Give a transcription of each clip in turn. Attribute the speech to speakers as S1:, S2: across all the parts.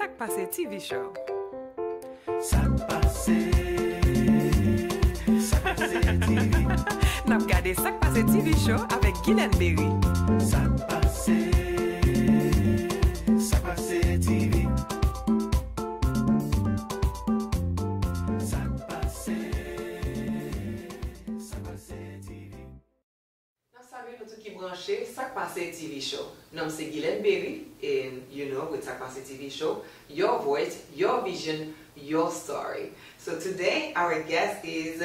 S1: Sak Pase TV show.
S2: Sak Pase, Sak Pase TV.
S1: N'a regardé Sak Pase TV show avec Guylene.
S2: Sak Pase, Sak Pase TV. Sak Pase, Sak Pase TV.
S3: Now, savez nous tout qui branché Sak Pase TV show. Nom c'est Guylene and you know with Sak Pase TV show, your voice, your vision, your story. So today our guest is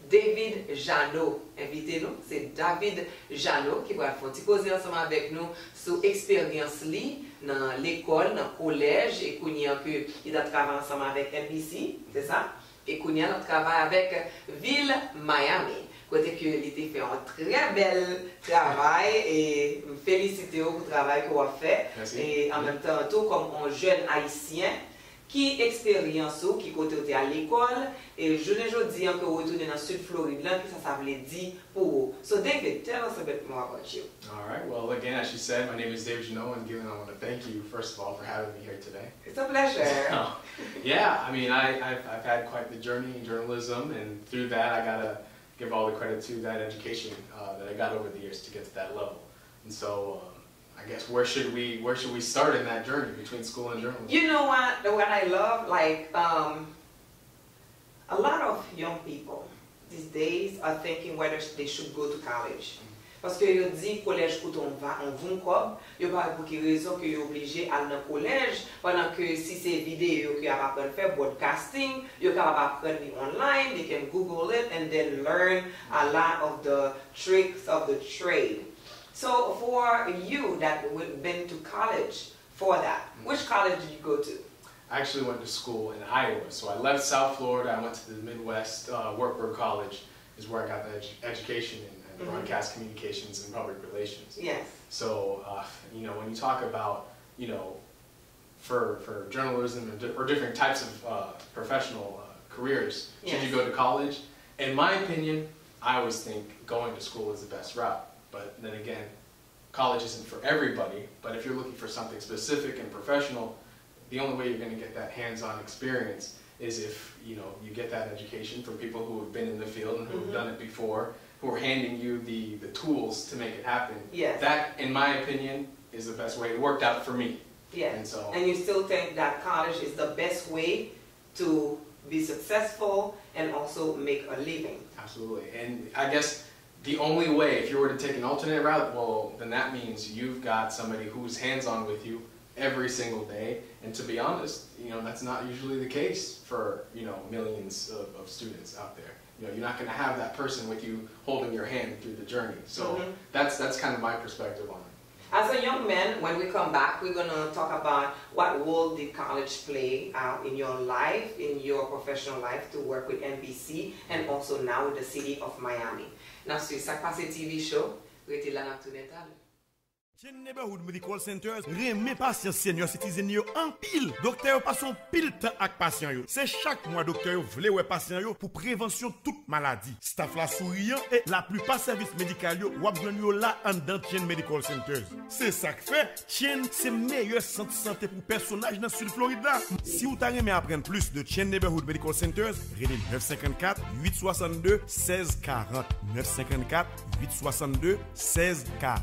S3: David Jeannot. Invitez-nous, c'est David Jeannot qui va faire un petit poser ensemble avec nous sur expérience li dans l'école, dans le collège et qu'on y a que il a travaillé ensemble avec NBC, c'est ça? Et qu'on y a travaillé avec Ville Miami. Côté que il fait un très bel travail et féliciter pour le travail qu'on a fait.
S4: Merci.
S3: Et en même temps, tout comme un jeune haïtien qui expérience ou qui côté à l'école et je ne dis que retourner dans le sud Floride là que ça veut dire pour vous. So David, tell us a bit more about you.
S4: All right. Well, again, as she said, my name is David Jeannot, and Guylene, I want to thank you first of all for having me here today.
S3: It's a pleasure.
S4: Yeah, I mean, I've had quite the journey in journalism, and through that, I gotta give all the credit to that education that I got over the years to get to that level. And so, I guess where should we start in that journey between school and journalism?
S3: You know what I love, like a lot of young people these days are thinking whether they should go to college. Parce que yo dit collège coûte on vont cob, yo pas pour quelle raison que yo obligé à aller dans collège pendant que si c'est vidéo que a apprendre faire broadcasting, yo capable apprendre online, they can Google it and then learn a lot of the tricks of the trade. So for you that been to college for that, which college did you go to?
S4: I actually went to school in Iowa, so I left South Florida, I went to the Midwest, Wartburg College is where I got the education in broadcast communications and public relations.
S3: Yes.
S4: So, you know, when you talk about, you know, for journalism or different types of professional careers, should you go to college? In my opinion, I always think going to school is the best route. But then again, college isn't for everybody, but if you're looking for something specific and professional, the only way you're going to get that hands-on experience is if, you know, you get that education from people who have been in the field and who have done it before, who are handing you the tools to make it happen.
S3: Yes.
S4: That, in my opinion, is the best way. It worked out for me.
S3: Yes.
S4: And
S3: And you still think that college is the best way to be successful and also make a living?
S4: Absolutely. And I guess the only way, if you were to take an alternate route, well, then that means you've got somebody who's hands-on with you every single day. And to be honest, you know, that's not usually the case for, you know, millions of students out there. You know, you're not going to have that person with you holding your hand through the journey. So that's kind of my perspective on it.
S3: As a young man, when we come back, we're going to talk about what role did college play in your life, in your professional life to work with NBC and also now with the city of Miami. Now, sur Sak Pase TV show, restez là dans tout l'état.
S5: Jeannot Neighborhood Medical Centers remet patient senior citizen yo en pile. Docteur pas son pile temps avec patient yo. C'est chaque mois docteur vle ouais patient yo pour prévention toute maladie. Staff la souriant et la plupart services médicaux yo wap jwenn yo là en dans Jeannot Medical Centers. C'est ça que fait Jeannot c'est meilleur centre santé pour personnage dans sud Florida. Si vous t'aimez apprendre plus de Jeannot Neighborhood Medical Centers, relais 954 862 1640 954 862 1640.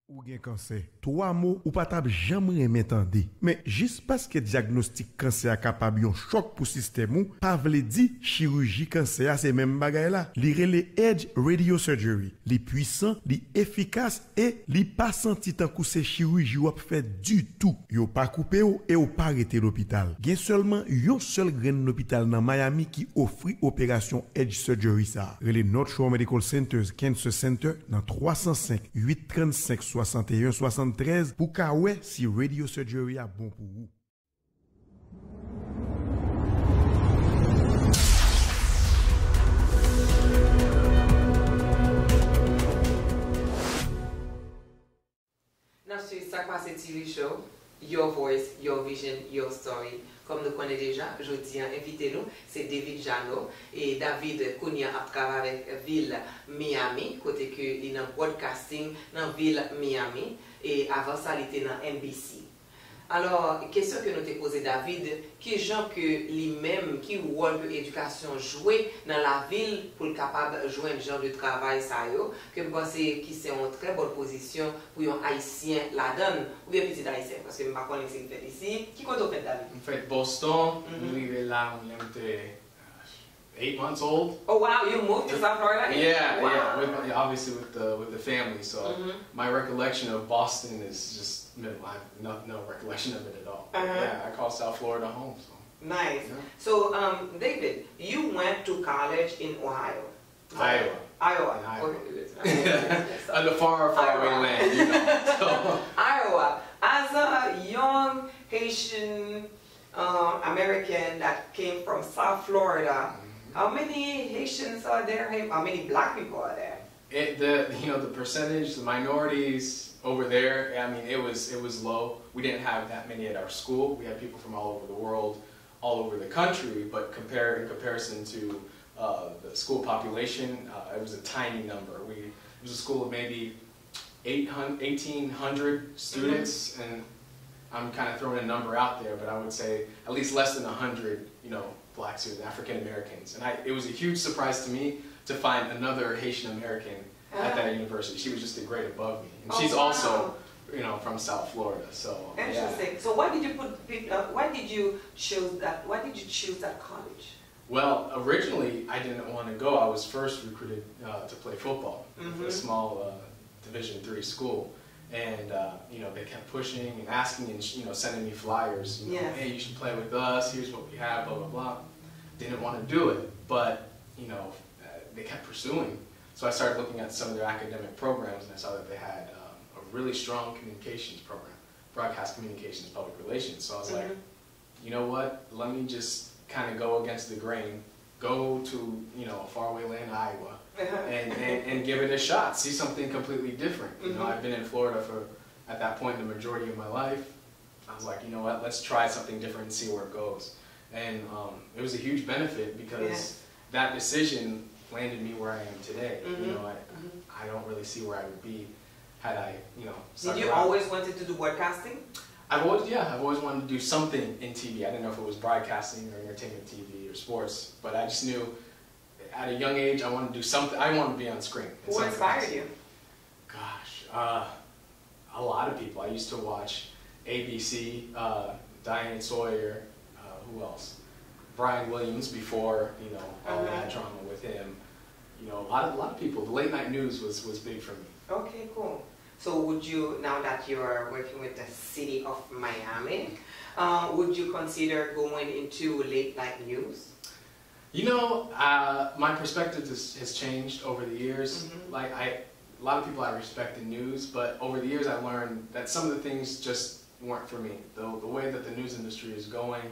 S5: Ou gen cancer. 3 mots ou pas table jamais m'entendre. Mais juste parce que diagnostic cancer capable un choc pour système ou pas vle di chirurgie cancer c'est même bagay là. Li relé Edge Radio Surgery. Li puissant, li efficace et li pas senti tant que c'est chirurgie ou fait du tout. Yo pas coupé ou et ou pas arrêté l'hôpital. Gen seulement yon seul grain l'hôpital dans Miami qui offre opération Edge Surgery ça. Relé North Shore Medical Centers Cancer Center dans 305 835 61 73 pour ka ouais si Radio Surgery a bon pour vous.
S3: Now, sur Sak Pase TV show, your voice, your vision, your story. Comme nous connaissons déjà, je dis, invitez-nous, c'est David Jeannot. Et David Kounia a travaillé avec ville Miami, côté que il est en broadcasting dans ville Miami. Et avant ça, il était dans NBC. Alors, question que nous t'ai posée, David, qui gens que lui-même, qui rôle que l'éducation jouer dans la ville pour être capable de jouer un genre de travail, ça yo, que vous pensez qui c'est en très bonne position pour un haïtien la donne, ou bien petit haïtien, parce que je ne sais pas ce qu'il fait ici. Qui compte au fait, David?
S4: En fait, Boston, arrivé là, on était 8 months old.
S3: Oh wow, you moved to South Florida?
S4: Yeah,
S3: Wow.
S4: yeah. Obviously with the family. So my recollection of Boston is just minimal. I have no recollection of it at all. Yeah, I call South Florida home. So.
S3: Nice.
S4: Yeah.
S3: So, David, you went to college in Ohio.
S4: Iowa.
S3: Iowa.
S4: In Iowa.
S3: Okay.
S4: On the far away
S3: Iowa.
S4: land, you know. So.
S3: Iowa. As a young Haitian American that came from South Florida, how many Haitians are there? How many black people are there?
S4: The percentage, the minorities over there, I mean, it was low. We didn't have that many at our school. We had people from all over the world, all over the country, but in comparison to the school population, it was a tiny number. It was a school of maybe 1,800 students, and I'm kind of throwing a number out there, but I would say at least less than 100, black students, African Americans. And it was a huge surprise to me to find another Haitian American at that university. She was just a grade above me. And she's also, from South Florida. So
S3: interesting.
S4: Yeah.
S3: So why did you choose that college?
S4: Well, originally I didn't want to go. I was first recruited to play football for a small Division III school. And they kept pushing and asking and sending me flyers.
S3: Yes.
S4: Hey, you should play with us. Here's what we have. Blah blah blah. Didn't want to do it, but they kept pursuing. So I started looking at some of their academic programs, and I saw that they had a really strong communications program, broadcast communications, public relations. So I was like, you know what? Let me just kind of go against the grain, go to a faraway land, Iowa. And give it a shot, see something completely different. I've been in Florida for, at that point, the majority of my life. I was like, you know what, let's try something different and see where it goes. And it was a huge benefit because that decision landed me where I am today. I don't really see where I would be had I,
S3: Did you always wanted to do broadcasting?
S4: I've always wanted to do something in TV. I didn't know if it was broadcasting or entertainment TV or sports, but I just knew at a young age, I wanted to do something. I wanted to be on screen.
S3: Who inspired you?
S4: Gosh, a lot of people. I used to watch ABC, Diane Sawyer, who else? Brian Williams before, all that drama with him. A lot of people. The late night news was big for me.
S3: Okay, cool. So would you, now that you're working with the city of Miami, would you consider going into late night news?
S4: My perspective has changed over the years. Like a lot of people I respect in news, but over the years I learned that some of the things just weren't for me. The way that the news industry is going,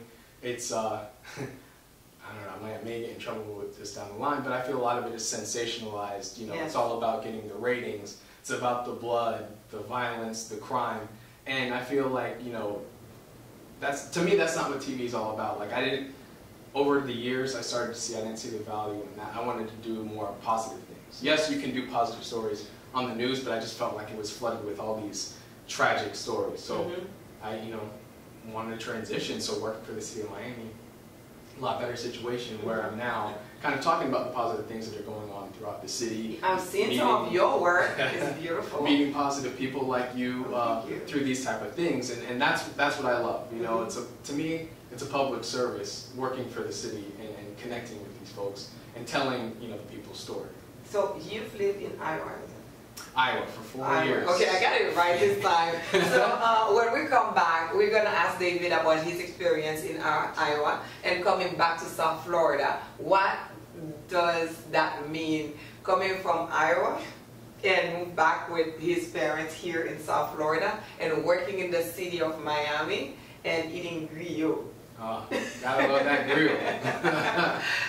S4: it's I don't know, I may get in trouble with this down the line, but I feel a lot of it is sensationalized. It's all about getting the ratings. It's about the blood, the violence, the crime, and I feel like to me that's not what TV is all about. Like over the years, I started to see I didn't see the value in that. I wanted to do more positive things. Yes, you can do positive stories on the news, but I just felt like it was flooded with all these tragic stories. So I, wanted to transition. So working for the city of Miami, a lot better situation where I'm now, kind of talking about the positive things that are going on throughout the city.
S3: I've seen some of your work. It's beautiful.
S4: Meeting positive people like you, through these type of things, and that's what I love. To me, it's a public service, working for the city and connecting with these folks and telling the people's story.
S3: So you've lived in Iowa?
S4: Iowa for 4 years.
S3: Okay, I got it right this time. So when we come back, we're going to ask David about his experience in Iowa and coming back to South Florida. What does that mean, coming from Iowa and move back with his parents here in South Florida and working in the city of Miami and eating griot?
S4: Gotta love that grill.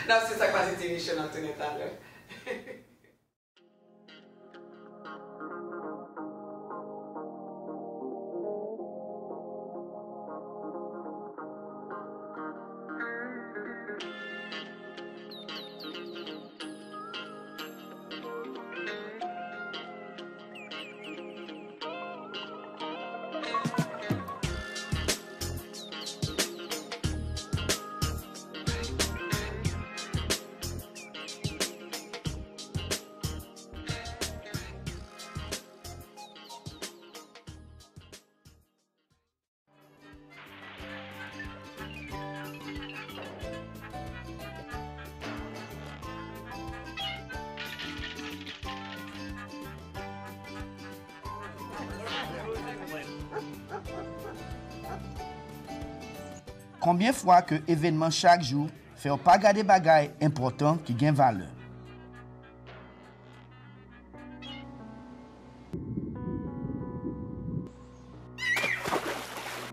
S3: Non, c'est Sak Pase TV show dans tout l'état là.
S6: Combien de fois que événement chaque jour fait pas garder bagaille important qui gagne valeur.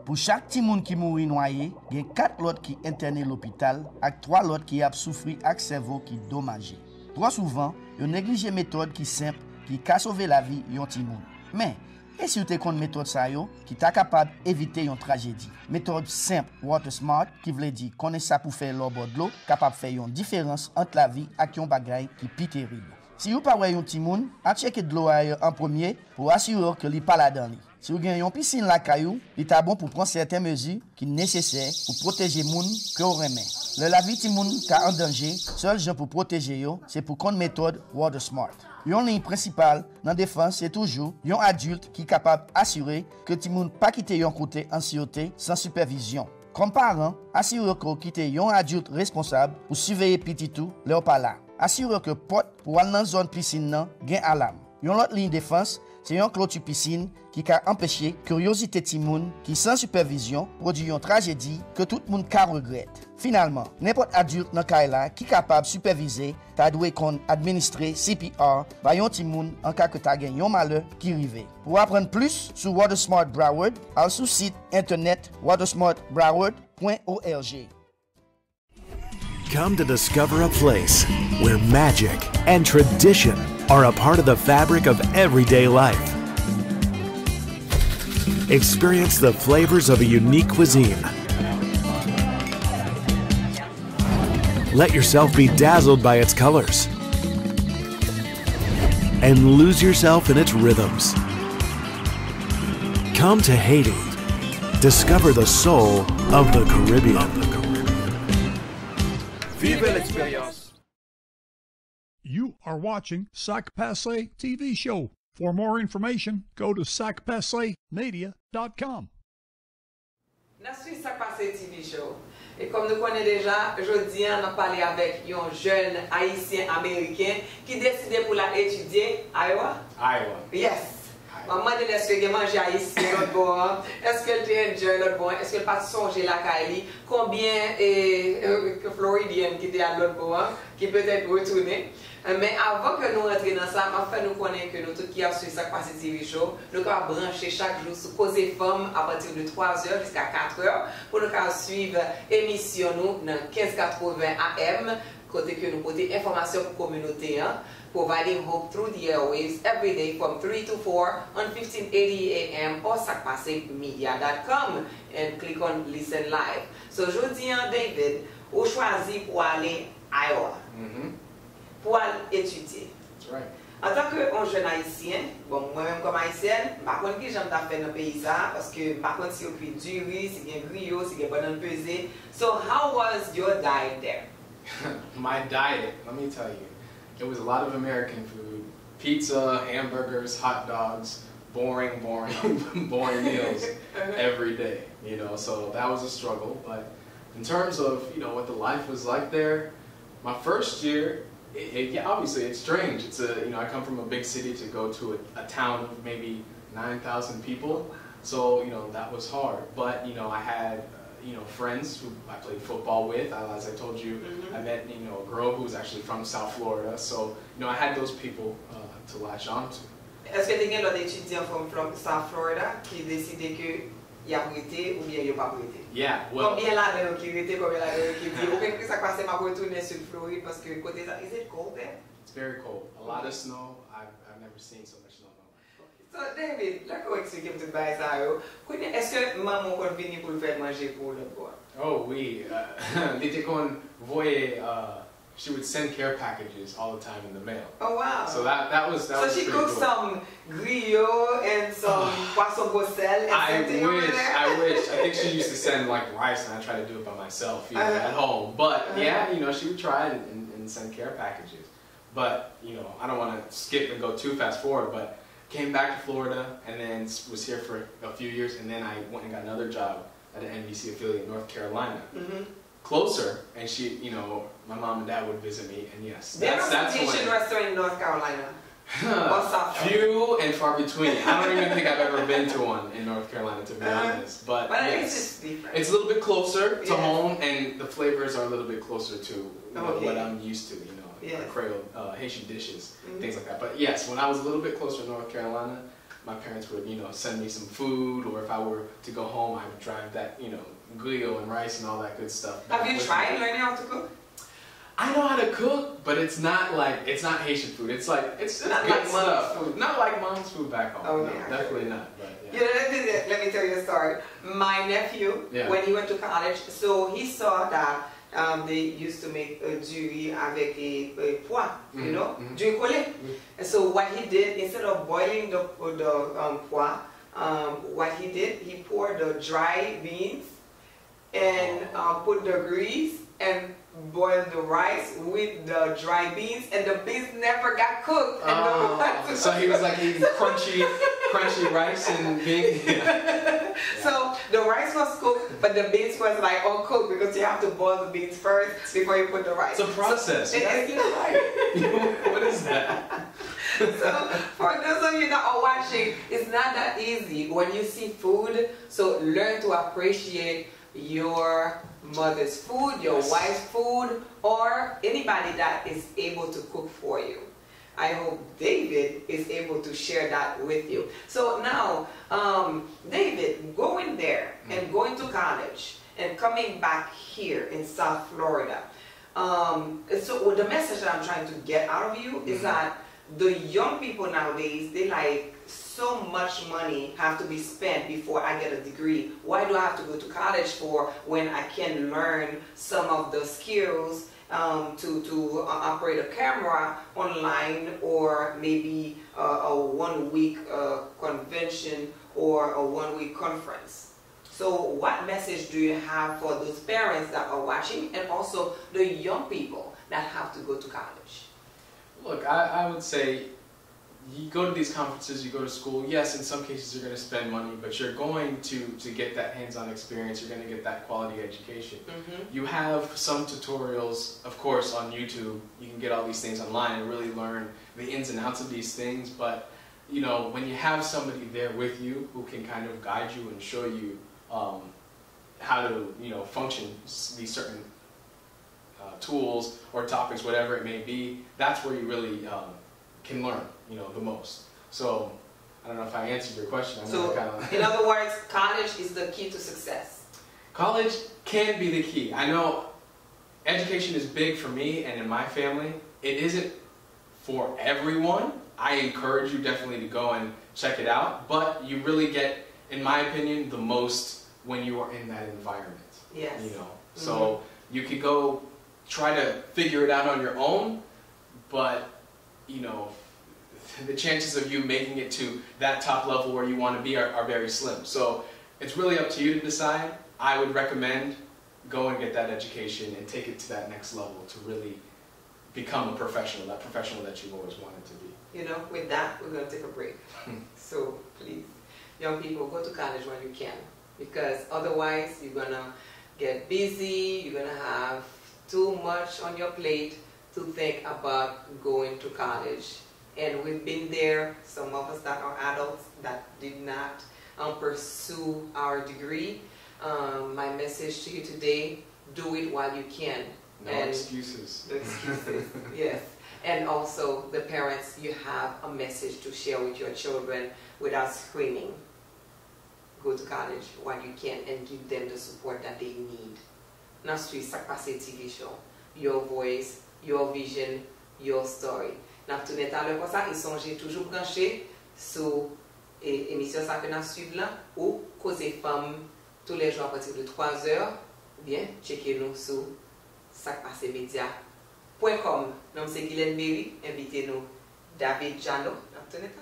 S6: Pour chaque petit monde qui mourit noyé, il y a 4 autres qui interné l'hôpital et 3 autres qui a souffert avec cerveau qui dommagé. Trop souvent, on néglige méthode qui simple qui a sauvé la vie yon petit monde. Mais et si vous te connaissez méthode ça yo qui t'a capable d'éviter une tragédie. Méthode simple water smart qui veut dire connaître ça pour faire l'eau de l'eau, capable faire une différence entre la vie et un bagage qui est terrible. Si vous pas voyez un petit monde, à checker de l'eau en premier pour assurer que li pas là-dedans. Si vous avez une piscine la caillou, il est bon pour prendre certaines mesures qui sont nécessaires pour protéger les gens que vous remet. La vie de gens qui sont en danger, seul gens pour protéger yo, c'est pour une méthode water smart. Une ligne principale dans la défense, c'est toujours un adulte qui est capable d'assurer que les gens ne pas quitter un côté en sûreté sans supervision. Comme parent, assurez que vous quittez un adulte responsable pour surveiller petit tout, leur pas là. Assurez que porte pour aller dans la zone piscine gain alarme. Une autre ligne de défense, c'est une clôture piscine qui a empêché curiosité de moun qui sans supervision produit une tragédie que tout le monde regrette. Finalement, n'importe adulte dans Kaila qui est capable de superviser, ta doué administrer CPR par yon ti moun en cas que ta gen yon malheur qui rive. Pour apprendre plus sur WaterSmart Broward, al sous site internet watersmartbroward.org.
S7: Come to discover a place where magic and tradition are a part of the fabric of everyday life. Experience the flavors of a unique cuisine. Let yourself be dazzled by its colors and lose yourself in its rhythms. Come to Haiti. Discover the soul of the Caribbean.
S2: Vive l'expérience.
S8: You are watching Sak Pase TV show. For more information, go to sakpasemedia.com.
S3: Nous suivons Sak Pase TV show. Et comme nous connaissons déjà, aujourd'hui, on a parlé avec un jeune haïtien américain qui décidait pour l'étudier à Iowa.
S4: Iowa.
S3: Yes. Maman de est-ce que manger haïtien l'autre bon? Est-ce qu'elle t'a enjoy l'autre bon? Est-ce qu'elle pas songer la Kylie? Combien que Floridienne qui était à l'autre bon qui peut-être retourner? Mais avant que nous rentrions dans ça, je vais nous connaître que nous tous qui avons suivi Sak Pase TV show, nous allons brancher chaque jour sur Causer Femmes à partir de 3h jusqu'à 4h pour nous suivre l'émission nous dans 1580 AM, côté que nous portons information pour la communauté. Providing hope through the airwaves every day from 3 to 4 on 1580 AM or sakpasemedia.com and click on listen live. So aujourd'hui, David, on choisit pour aller à Iowa, pour aller étudier.
S4: That's right.
S3: En tant que jeune haïtien, bon, moi-même comme haïtienne, je ne sais pas qui j'aime faire dans le pays parce que je ne sais pas si on cuit du riz, si il y a un griot, si il y a un banane pesée. So how was your diet there?
S4: My diet, let me tell you. It was a lot of American food, pizza, hamburgers, hot dogs, boring meals every day, you know, so that was a struggle. But in terms of, you know, what the life was like there, my first year, yeah, obviously it's strange. It's you know, I come from a big city to go to a town of maybe 9,000 people, so, you know, that was hard. But, you know, I had you know, friends who I played football with. As I told you, I met, you know, a girl who was actually from South Florida. So, you know, I had those people to latch on to.
S3: Est-ce que tu as des étudiants from South Florida qui décident que y a prêté ou bien y a pas prêté?
S4: Yeah, well.
S3: Combien là-dedans qui prêté, combien là-dedans qui dit, ok, que ça passe m'a retourner sur Floride parce que côté ça, is it cold there?
S4: It's very cold. A lot of snow. I've never seen so much snow.
S3: So David, là qu'on explique un petit peu ça, est-ce que maman peut venir pour le faire manger pour le boire?
S4: Oh oui, l'été qu'on voyait, she would send care packages all the time in the mail.
S3: Oh wow!
S4: So that was
S3: so she
S4: pretty
S3: cooks
S4: cool.
S3: some griot and some poisson brossel.
S4: I wish. I think she used to send like rice, and I try to do it by myself, you know, at home. But yeah, you know, she would try and send care packages. But you know, I don't want to skip and go too fast forward, but. Came back to Florida and then was here for a few years, and then I went and got another job at an NBC affiliate in North Carolina. Closer, and she, you know, my mom and dad would visit me, and yes,
S3: that's
S4: when
S3: Haitian restaurant in North Carolina.
S4: Few and far between. I don't even think I've ever been to one in North Carolina, to be honest. But yes, it's a little bit closer to home, and the flavors are a little bit closer to what I'm used to. Like Creole, Haitian dishes, things like that. But yes, when I was a little bit closer to North Carolina, my parents would, send me some food, or if I were to go home, I would drive that, guyo and rice and all that good stuff.
S3: Have you tried learning how to cook?
S4: I know how to cook, but it's not Haitian food. It's not like mom's food. Not like mom's food back home.
S3: Okay,
S4: no, definitely not. But
S3: let me tell you a story. My nephew, when he went to college, so he saw that they used to make du riz avec pois, du riz collé. And so what he did, instead of boiling the pois, what he did, he poured the dry beans and put the grease and boiled the rice with the dry beans, and the beans never got cooked. And
S4: so he was like eating crunchy rice and beans. Yeah.
S3: So the rice was cooked, but the beans was like uncooked because you have to boil the beans first before you put the rice.
S4: It's a process.
S3: So,
S4: you gotta get it right. What is that?
S3: So for those of you that are watching, it's not that easy when you see food. So learn to appreciate your mother's food, your wife's food, or anybody that is able to cook for you. I hope David is able to share that with you. So now, David, going there and going to college and coming back here in South Florida. So the message that I'm trying to get out of you is that the young people nowadays, they like so much money have to be spent before I get a degree. Why do I have to go to college for when I can learn some of the skills to operate a camera online, or maybe a 1 week convention or a 1 week conference? So what message do you have for those parents that are watching, and also the young people that have to go to college?
S4: Look, I would say you go to these conferences, you go to school. Yes, in some cases you're going to spend money, but you're going to get that hands-on experience. You're going to get that quality education. You have some tutorials, of course, on YouTube. You can get all these things online and really learn the ins and outs of these things. But when you have somebody there with you who can kind of guide you and show you how to function these certain tools or topics, whatever it may be, that's where you really can learn, the most. So, I don't know if I answered your question.
S3: In other words, college is the key to success.
S4: College can be the key. I know education is big for me and in my family. It isn't for everyone. I encourage you definitely to go and check it out, but you really get, in my opinion, the most when you are in that environment.
S3: Yes.
S4: So you could go try to figure it out on your own, but the chances of you making it to that top level where you want to be are very slim. So it's really up to you to decide. I would recommend go and get that education and take it to that next level to really become a professional, that professional that you've always wanted to be.
S3: With that, we're going to take a break. So please, young people, go to college when you can, because otherwise you're going to get busy, you're going to have too much on your plate to think about going to college. And we've been there, some of us that are adults that did not pursue our degree. My message to you today, do it while you can.
S4: No excuses.
S3: No excuses, yes. And also, the parents, you have a message to share with your children without screaming. Go to college while you can and give them the support that they need. Now, suis Sak Pase TV show. Your voice, your vision, your story. N'a tourné à l'heure comme ça, ils sont toujours branchés sur l'émission ça que nous suivons là, ou causer femmes tous les jours à partir de 3h. Bien, checkez-nous sur sakpasemedia.com. Nom c'est Guylene Berry, invitez-nous David Jeannot. N'a tourné à l'heure.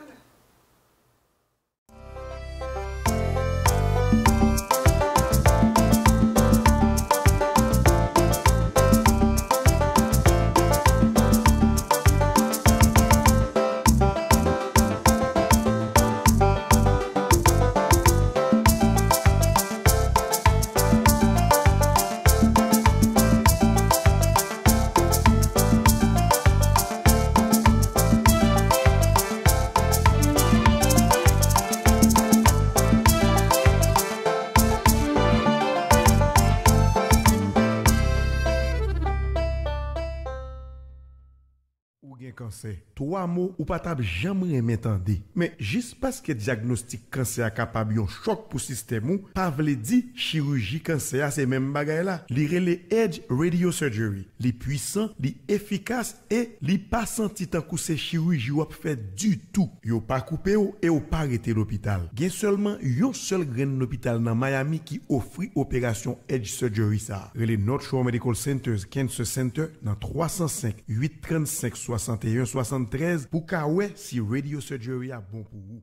S5: Ou gen cancer. Trois mots ou pas tab jamais m'entendre. Mais juste parce que diagnostic cancer capable yon choc pour système ou, pas vle di chirurgie cancer c'est même bagay là. Li rele Edge Radio Surgery. Li puissant, li efficace et li pas senti tant que c'est chirurgie ou fait du tout. Yo pas coupé ou et ou pas arrêté l'hôpital. Gen seulement yon seul grain l'hôpital dans Miami qui offre opération Edge Surgery ça. Rele North Shore Medical Centers Cancer Center dans 305 835 61 73 pour kawè si Radio Surgery a bon pour vous.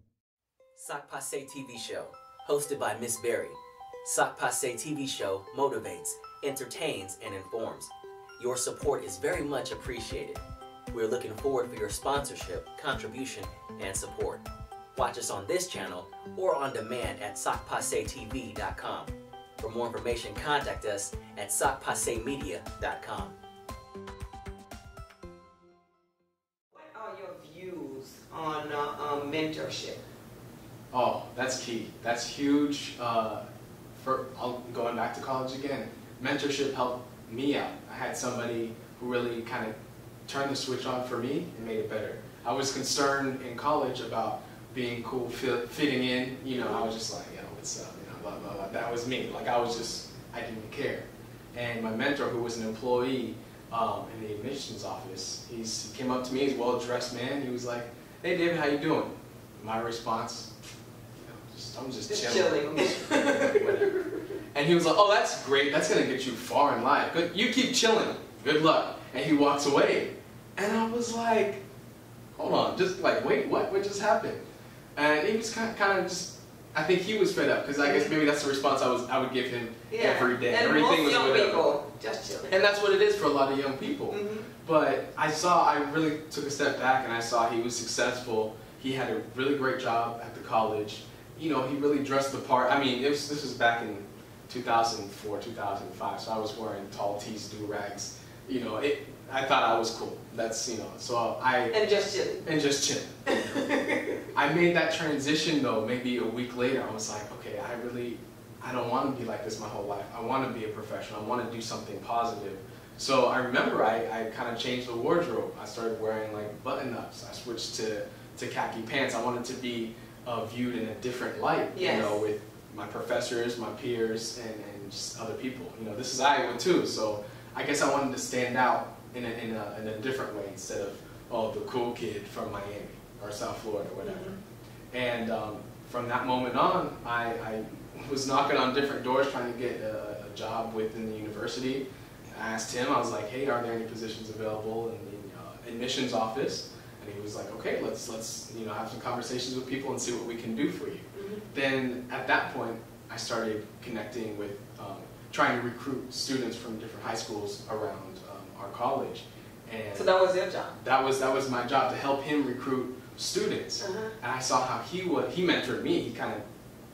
S9: Sak Pase TV show, hosted by Miss Berry. Sak Pase TV show motivates, entertains, and informs. Your support is very much appreciated. We're looking forward for your sponsorship, contribution, and support. Watch us on this channel or on demand at sakpasetv.com. For more information, contact us at sakpasemedia.com.
S3: On mentorship?
S4: Oh, that's key. That's huge. Going back to college again, mentorship helped me out. I had somebody who really kind of turned the switch on for me and made it better. I was concerned in college about being cool, fitting in. You know, I was just like, yo, what's up? You know, blah, blah, blah. That was me. Like, I didn't care. And my mentor, who was an employee in the admissions office, he came up to me, he's a well-dressed man. He was like, hey David, how you doing? My response, I'm just chilling. Whatever. And he was like, oh, that's great. That's gonna get you far in life. Good, you keep chilling. Good luck. And he walks away. And I was like, hold on, just like, wait, what? What just happened? And he was kind of just, I think he was fed up because I guess maybe that's the response I would give him every day.
S3: And
S4: everything
S3: most
S4: was
S3: young
S4: whatever.
S3: people just chilling.
S4: And that's what it is for a lot of young people. But I really took a step back and I saw he was successful. He had a really great job at the college. You know, he really dressed the part. I mean, this was back in 2004, 2005, so I was wearing tall tees, do-rags. You know, I thought I was cool. That's, you know, so
S3: And just chilling.
S4: And just chilling. I made that transition though, maybe a week later. I was like, okay, I don't want to be like this my whole life. I want to be a professional. I want to do something positive. So I remember I kind of changed the wardrobe. I started wearing like button-ups. I switched to khaki pants. I wanted to be viewed in a different light, you know, with my professors, my peers, and just other people. You know, this is Iowa too, so I guess I wanted to stand out in a different way instead of, oh, the cool kid from Miami or South Florida, whatever. And from that moment on, I was knocking on different doors trying to get a job within the university. I asked him, I was like, hey, are there any positions available in the admissions office? And he was like, okay, let's you know, have some conversations with people and see what we can do for you. Then at that point, I started connecting with, trying to recruit students from different high schools around our college. And
S3: so that was your job?
S4: That was my job, to help him recruit students. And I saw how he mentored me. He kind of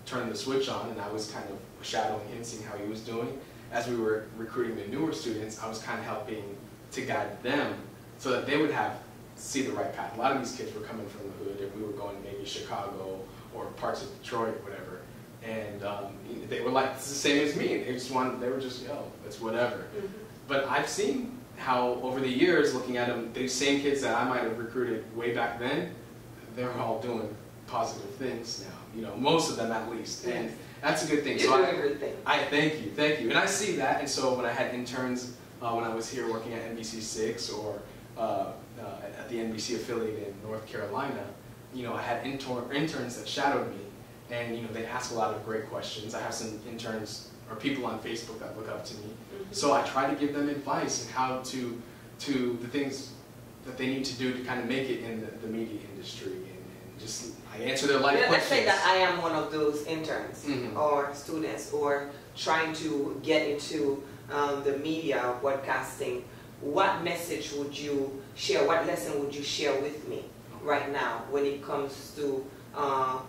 S4: turned the switch on, and I was kind of shadowing him, seeing how he was doing. As we were recruiting the newer students, I was kind of helping to guide them so that they would see the right path. A lot of these kids were coming from the hood, and we were going to maybe Chicago or parts of Detroit or whatever. And they were like, it's the same as me. They were just, yo, it's whatever. But I've seen how over the years, looking at them, these same kids that I might have recruited way back then, they're all doing positive things now. You know, most of them at least. And that's a good thing.
S3: You're doing a good thing.
S4: Thank you. And I see that. And so when I had interns, when I was here working at NBC6 or at the NBC affiliate in North Carolina, you know, I had interns that shadowed me, and you know, they ask a lot of great questions. I have some interns or people on Facebook that look up to me, so I try to give them advice on how to the things that they need to do to kind of make it in the media industry, and just I answer their life questions.
S3: Let's say that I am one of those interns or students or trying to get into the media, broadcasting. What message would you share? What lesson would you share with me right now when it comes to,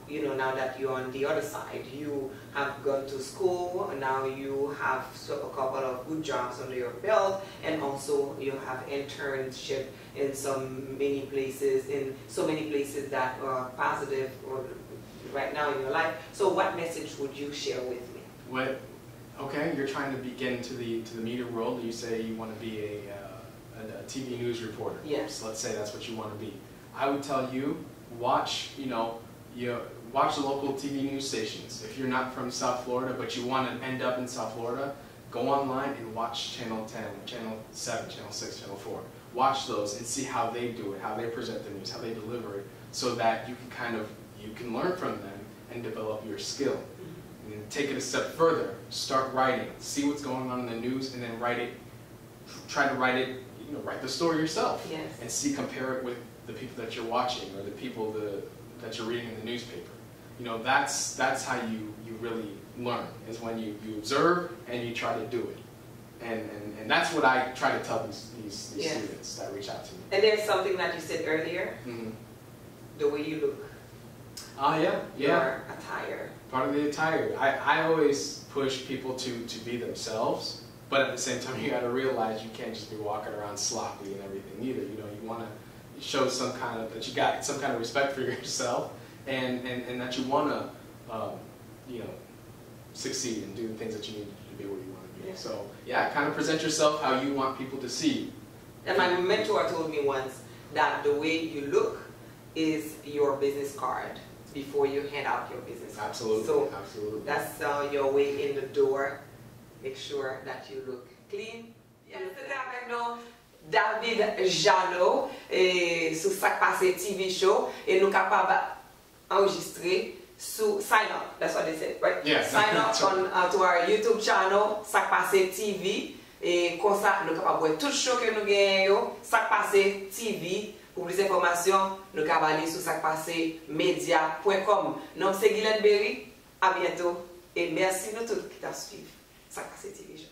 S3: you know, now that you're on the other side? You have gone to school, now you have a couple of good jobs under your belt, and also you have internship in so many places that are positive right now in your life. So what message would you share with me?
S4: Okay, you're trying to get into the media world. You say you want to be a TV news reporter.
S3: Yes.
S4: So let's say that's what you want to be. I would tell you, watch watch the local TV news stations. If you're not from South Florida, but you want to end up in South Florida, go online and watch Channel 10, Channel 7, Channel 6, Channel 4. Watch those and see how they do it, how they present the news, how they deliver it, so that you can learn from them and develop your skill. And take it a step further. Start writing. See what's going on in the news, and then write it. Try to write it. Write the story yourself.
S3: Yes.
S4: And compare it with the people that you're watching or the people that you're reading in the newspaper. That's how you really learn, is when you observe and you try to do it. And that's what I try to tell these students that reach out to me.
S3: And there's something that you said earlier, the way you look.
S4: Yeah.
S3: Your attire.
S4: Part of the attire. I always push people to be themselves, but at the same time you got to realize you can't just be walking around sloppy and everything either. You want to show that you got some kind of respect for yourself, and that you want to succeed and do the things that you need to be where you want to be. Yeah. So yeah, kind of present yourself how you want people to see you.
S3: And my mentor told me once that the way you look is your business card before you hand out your business card.
S4: Absolutely.
S3: So
S4: absolutely.
S3: That's your way in the door. Make sure that you look clean. Yes, c'était avec nous David Jeannot sur Sak Pase TV show, et nous capables enregistrer sur sign up. That's what they said, right?
S4: Yeah.
S3: Sign up to our YouTube channel Sak Pase TV, et comme ça nous capables voir tout show que nous gagnons Sak Pase TV. Pour plus d'informations, nous pouvons aller sur sakpasemedia.com. Nom c'est Guylene Berry. À bientôt et merci nous tous qui t'ont suivi. Sak Pase TV show.